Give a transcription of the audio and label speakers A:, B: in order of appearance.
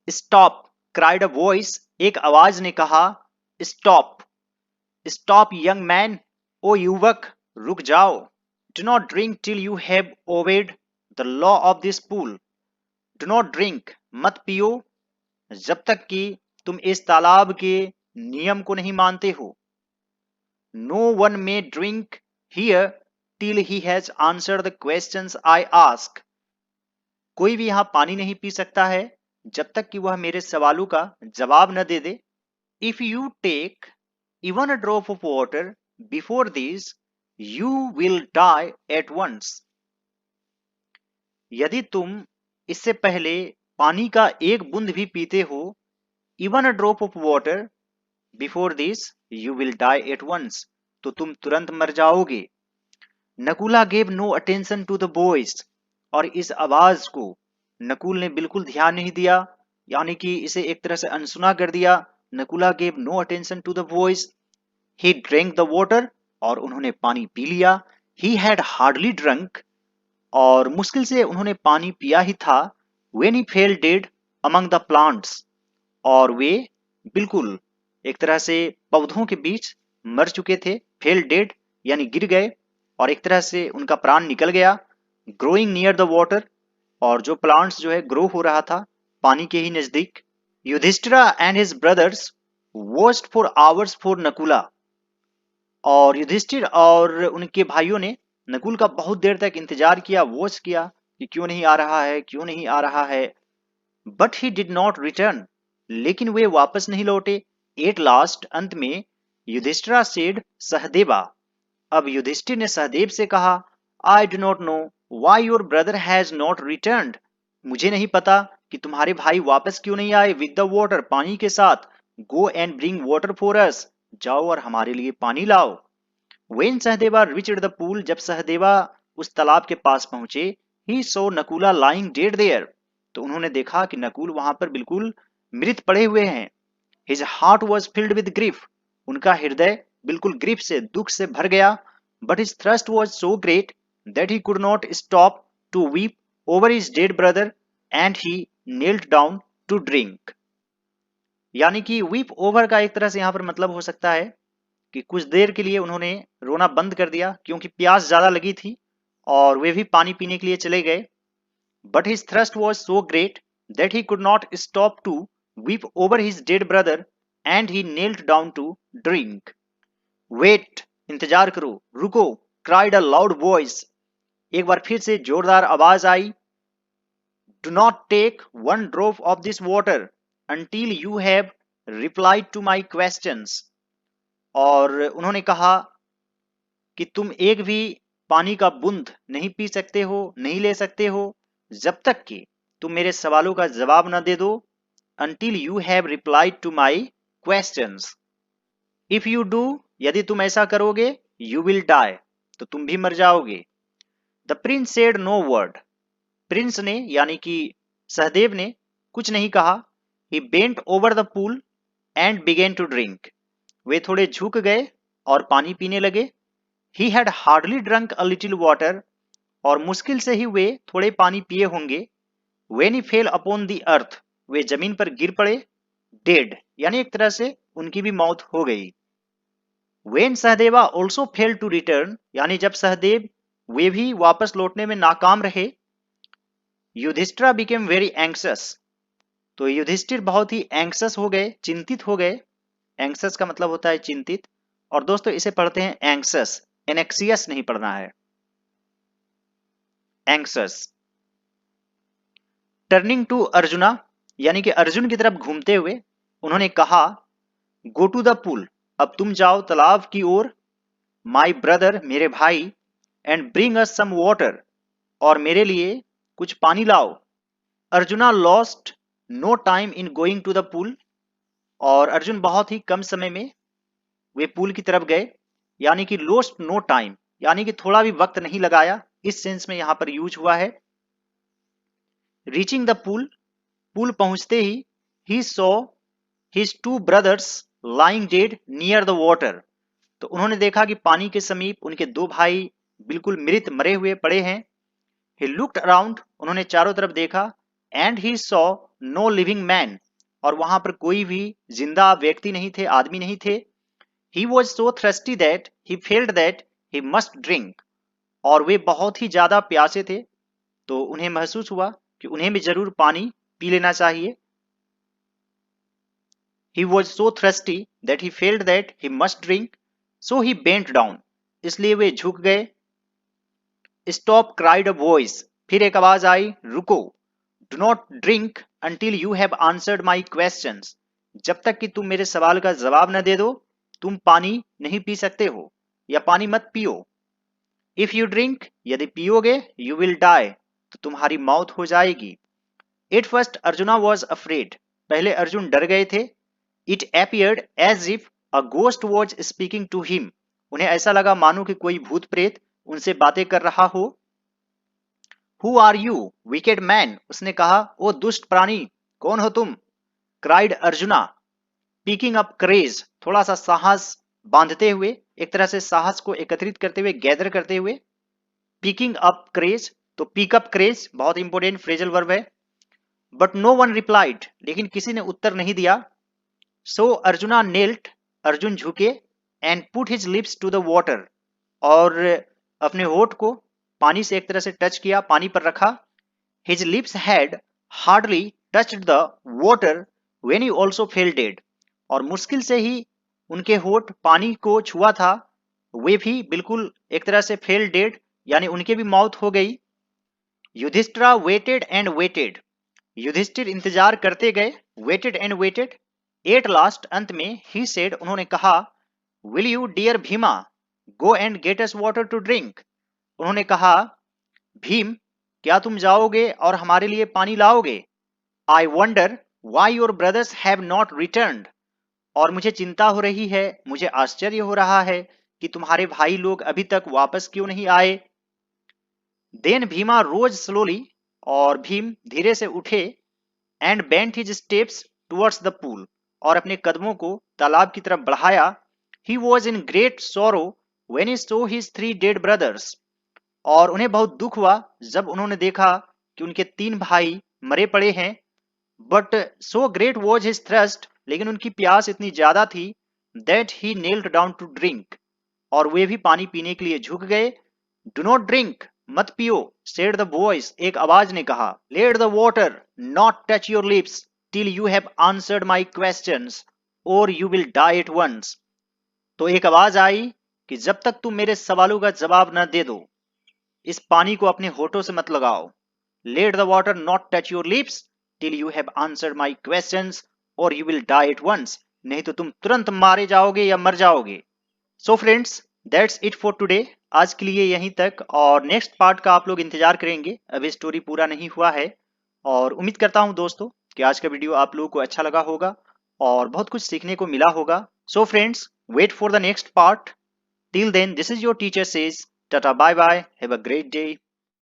A: Stop cried a voice, एक आवाज ने कहा। स्टॉप, स्टॉप यंग मैन, ओ युवक रुक जाओ। Do not drink till you have obeyed the law of this pool, do not drink मत पियो जब तक कि तुम इस तालाब के नियम को नहीं मानते हो। No one may drink here till he has answered the questions I ask, कोई भी यहां पानी नहीं पी सकता है जब तक कि वह मेरे सवालों का जवाब न दे दे। If you take even a drop of water before this you will die at once, यदि तुम इससे पहले पानी का एक बूंद भी पीते हो, even a drop of water before this you will die at once, तो तुम तुरंत मर जाओगे। Nakula gave no attention to the boys, और इस आवाज को नकुल ने बिल्कुल ध्यान नहीं दिया, यानी कि इसे एक तरह से अनसुना कर दिया। Nakula gave no attention to the voice, he drank the water, और उन्होंने पानी पी लिया। ही हैड हार्डली ड्रंक, और मुश्किल से उन्होंने पानी पिया ही था। When he fail dead among the plants, और वे बिल्कुल एक तरह से पौधों के बीच मर चुके थे। फेल डेड यानी गिर गए, और एक तरह से उनका प्राण निकल गया। ग्रोइंग नियर द वाटर, और जो प्लांट्स जो है ग्रो हो रहा था पानी के ही नजदीक। Yudhishthira and his brothers watched for hours for Nakula, और युधिष्ठिर और उनके भाइयों ने नकुल का बहुत देर तक इंतजार किया, वॉच किया कि क्यों नहीं आ रहा है, क्यों नहीं आ रहा है। But he did not return, लेकिन वे वापस नहीं लौटे। एट लास्ट, अंत में, युधिष्ठिरा सेड सहदेवा, अब युधिष्ठिर ने सहदेव से कहा, आई do not know why your brother has not returned, मुझे नहीं पता कि तुम्हारे भाई वापस क्यों नहीं आए। विद द वाटर, पानी के साथ। Go and bring water for us, जाओ और हमारे लिए पानी लाओ। When Sahadeva reached the pool, जब सहदेवा उस तालाब के पास पहुंचे, he saw Nakula lying dead there, तो उन्होंने देखा कि नकुल वहां पर बिल्कुल मृत पड़े हुए हैं। His heart was filled with grief, उनका हृदय बिल्कुल ग्रीफ से, दुख से भर गया। But his thirst was so great that he could not stop to weep over his dead brother, and he kneeled down to drink. यानी कि वीप ओवर का एक तरह से यहां पर मतलब हो सकता है कि कुछ देर के लिए उन्होंने रोना बंद कर दिया, क्योंकि प्यास ज्यादा लगी थी और वे भी पानी पीने के लिए चले गए। But his thirst was so great that he could not stop to weep over his dead brother, and he knelt down to drink. Wait, इंतजार करो, रुको, क्राइड अ लाउड वॉइस, एक बार फिर से जोरदार आवाज आई। Do not take one drop of this water until you have replied to my questions, और उन्होंने कहा कि तुम एक भी पानी का बूंद नहीं पी सकते हो, नहीं ले सकते हो जब तक कि तुम मेरे सवालों का जवाब न दे दो। until you have replied to my questions, if you do, यदि तुम ऐसा करोगे, you will die, तो तुम भी मर जाओगे। the prince said no word, Prince ने यानी कि सहदेव ने कुछ नहीं कहा। he bent over the pool and began to drink, वे थोड़े झुक गए और पानी पीने लगे। he had hardly drunk a little water, और मुश्किल से ही वे थोड़े पानी पिए होंगे। when he fell upon the earth, वे जमीन पर गिर पड़े। dead यानी एक तरह से उनकी भी मौत हो गई। when Sahadeva also failed to return, यानी जब सहदेव वे भी वापस लौटने में नाकाम रहे। युधिष्ठिरा became very anxious, तो युधिष्ठिर बहुत ही एंक्सस हो गए, चिंतित हो गए। एंक्सस का मतलब होता है चिंतित, और दोस्तों इसे पढ़ते हैं एंक्सस, एनेक्सियस नहीं पढ़ना है, एंक्सस। टर्निंग टू अर्जुना, यानी कि अर्जुन की तरफ घूमते हुए उन्होंने कहा, गो टू द पूल, अब तुम जाओ तालाब की ओर। माई ब्रदर, मेरे भाई, and bring us some water, और मेरे लिए कुछ पानी लाओ। Arjuna lost no time in going to the pool, और अर्जुन बहुत ही कम समय में वे पूल की तरफ गए। यानी कि लॉस्ट नो टाइम, यानी कि थोड़ा भी वक्त नहीं लगाया, इस सेंस में यहां पर यूज हुआ है। रीचिंग द पूल, पूल पहुंचते he saw his two brothers lying dead near the water, तो उन्होंने देखा कि पानी के समीप उनके दो भाई बिल्कुल मृत मरे हुए पड़े हैं। ही लुक्ड अराउंड, उन्होंने चारों तरफ देखा। And he saw no living man, और वहां पर कोई भी जिंदा व्यक्ति नहीं थे, आदमी नहीं थे। He was so thirsty that he felt that he must drink, और वे बहुत ही ज्यादा प्यासे थे, तो उन्हें महसूस हुआ कि उन्हें भी जरूर पानी पी लेना चाहिए। He was so thirsty that he felt that he must drink, so he bent down. इसलिए वे झुक गए। Stop, cried a voice. फिर एक आवाज आई, रुको। Do not drink until you have answered my questions. जब तक कि तुम मेरे सवाल का जवाब न दे दो, तुम पानी नहीं पी सकते हो, या पानी मत पियो। If you drink, यदि पियोगे, you will die, तो तुम्हारी मौत हो जाएगी। At first Arjuna was afraid. पहले अर्जुन डर गए थे। It appeared as if a ghost was speaking to him. उन्हें ऐसा लगा मानो कि कोई भूत प्रेत उनसे बातें कर रहा हो। Who are you, wicked man? उसने कहा, ओ दुष्ट प्राणी, कौन हो तुम? Cried Arjuna, picking up courage. थोड़ा सा साहस बांधते हुए, एक तरह से साहस को एकत्रित करते हुए, गैदर करते हुए। Picking up courage, तो pick up courage बहुत इंपॉर्टेंट फ्रेजल वर्ब है। But no one replied, लेकिन किसी ने उत्तर नहीं दिया। So Arjuna knelt, अर्जुन झुके, and put his lips to the water, और अपने होठ को पानी से एक तरह से टच किया, पानी पर रखा। His lips had hardly touched the water when he also fell dead, और मुश्किल से ही उनके होठ पानी को छुआ था, वे भी बिल्कुल एक तरह से फेल डेड, यानी उनके भी मौत हो गई। Yudhishthira waited and waited, Yudhishthir इंतजार करते गए, waited and waited. At last, अंत में, ही सेड, उन्होंने कहा, will you dear Bhima go and get us water to drink? उन्होंने कहा, भीम, क्या तुम जाओगे और हमारे लिए पानी लाओगे? I wonder why your brothers have not returned, और मुझे चिंता हो रही है, मुझे आश्चर्य हो रहा है कि तुम्हारे भाई लोग अभी तक वापस क्यों नहीं आए। देन भीमा रोज स्लोली, और भीम धीरे से उठे, and bent his steps towards the pool, और अपने कदमों को तालाब की तरफ बढ़ाया। ही वॉज इन ग्रेट सोरो when he saw his 3 dead brothers, और उन्हें बहुत दुख हुआ जब उन्होंने देखा कि उनके 3 भाई मरे पड़े हैं। But so great was his thirst, लेकिन उनकी प्यास इतनी ज्यादा थी, that he kneeled down to drink, और वे भी पानी पीने के लिए झुक गए। डू नॉट ड्रिंक, मत पियो, सेड द वॉइस, एक आवाज ने कहा। Let the water not touch your lips till you have answered my questions or you will die at once. तो एक आवाज आई कि जब तक तुम मेरे सवालों का जवाब न दे दो, इस पानी को अपने होठों से मत लगाओ। Let the water not touch your lips till you have answered my questions or you will die at once, नहीं तो तुम तुरंत मारे जाओगे या मर जाओगे। So friends, that's it for today. आज के लिए यहीं तक, और नेक्स्ट पार्ट का आप लोग इंतजार करेंगे, अभी स्टोरी पूरा नहीं हुआ है। और उम्मीद करता हूं दोस्तों कि आज का वीडियो आप लोगों को अच्छा लगा होगा और बहुत कुछ सीखने को मिला होगा। So friends, wait for the next part. Till then, this is your teacher says tata bye bye, have a great day.